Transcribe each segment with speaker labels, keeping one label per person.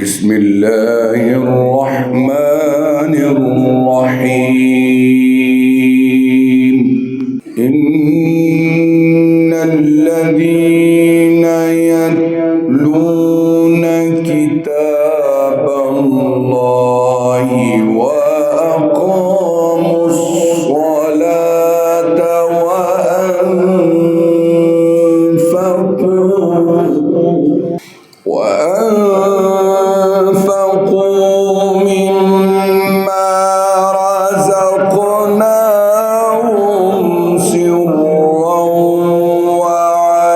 Speaker 1: بسم الله الرحمن الرحيم. إن الذين يتلون كتاب الله وأقاموا الصلاة وأنفقوا مما رزقناهم سرا وعلانية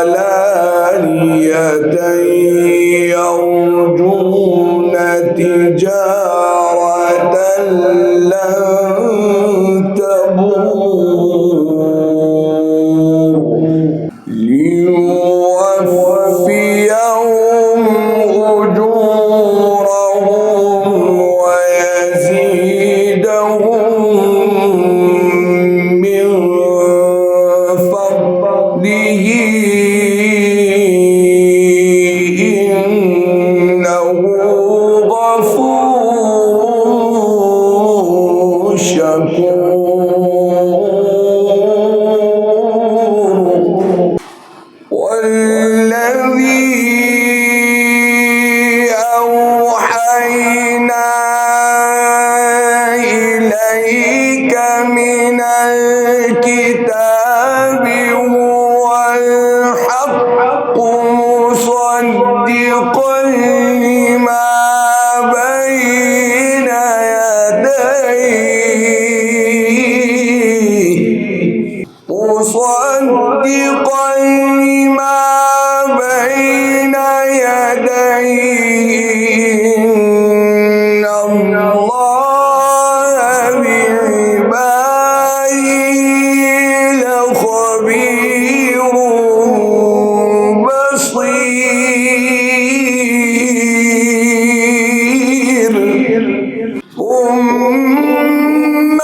Speaker 1: يرجون تجارة لن تبور ليوفيهم أجورهم ويزيدهم من فضله إنه غفور شكور. والذي أوحينا إليك من الكتاب هو الحق مصدقا لما بين يديه إن الله بعباده لخبير بصير. ثم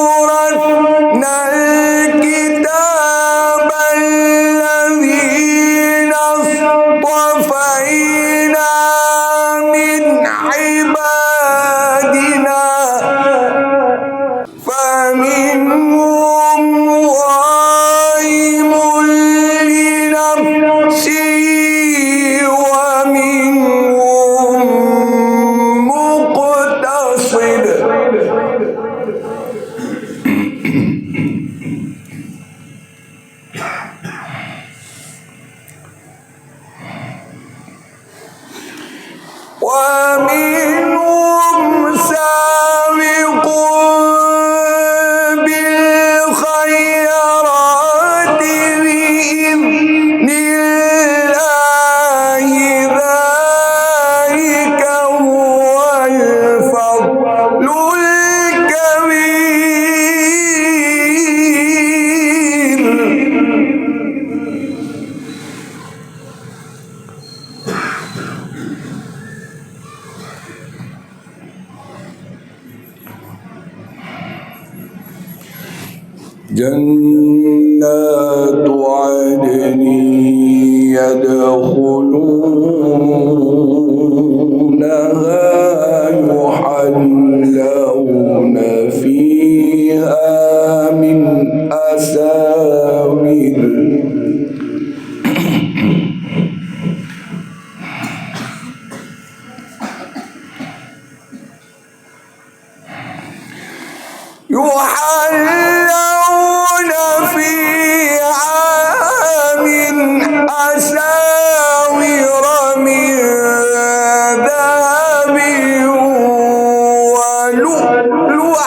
Speaker 1: أورثنا الكتاب الذين اصطفينا من عبادنا فمنهم ظالم لنفسه ومنهم مقتصد. ومنهم سابق بالخيرات بإذن الله ذلك هو الفضل الكبير. جنات عدن يدخلونها يحلون فيها من أساور يحلون فيها من أساور من ذهب ولؤلؤا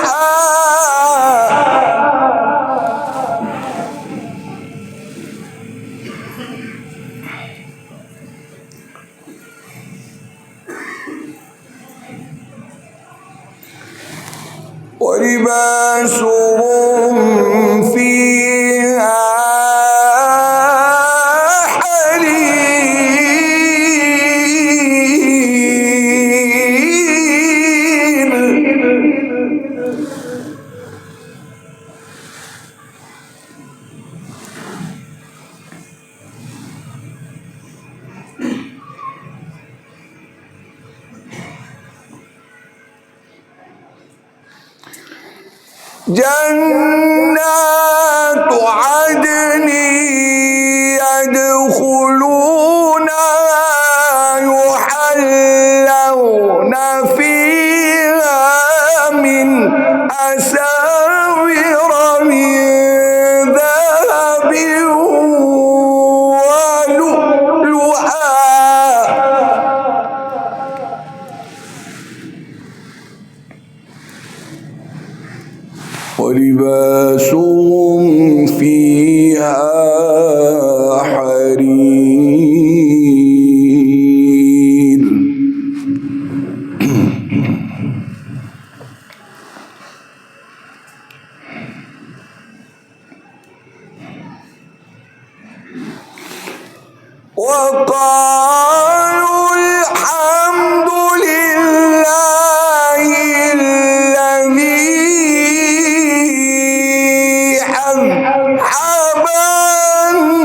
Speaker 1: ولباسهم فيها حرير. جنات عدن يدخلونها يحلون فيها من أساور من ذهب ولؤلؤا ولباسهم فيها حرير. وقالوا الحمد لله الذي أذهب عنا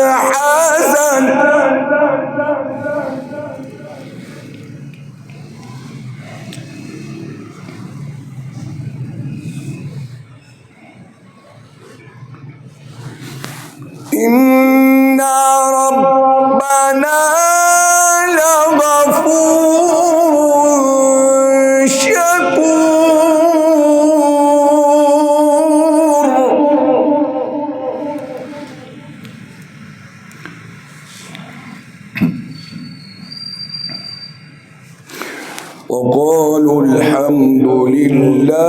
Speaker 1: الحزن إن ربنا لغفور شكور. وقالوا الحمد لله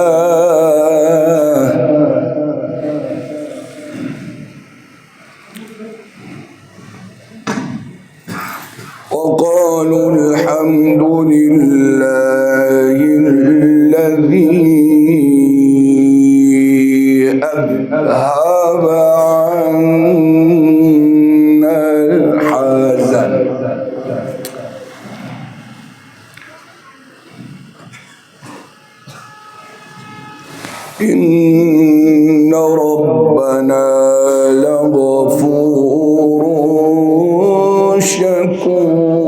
Speaker 1: وقالوا الحمد لله الذي أذهب عنا الحزن إن ربنا لغفور شكور.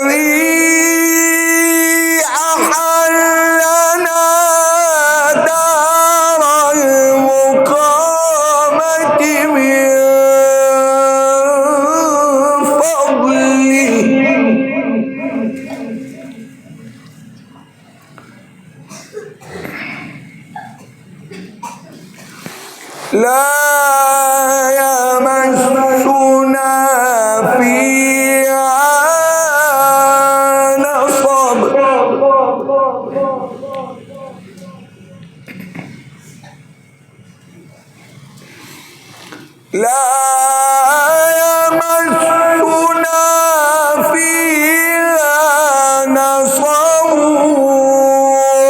Speaker 1: الذي أحلنا دار المقامة من فضله لا يمسنا فيها نصب لا يمسنا فيها نصب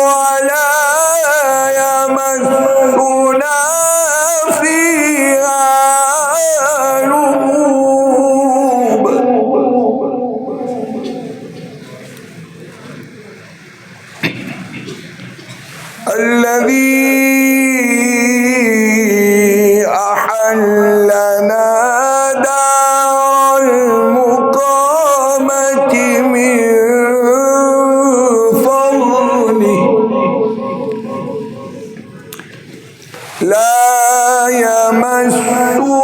Speaker 1: ولا يمسنا فيها لغوب. الذي أحلنا دار المقامة من فضله لا يمسنا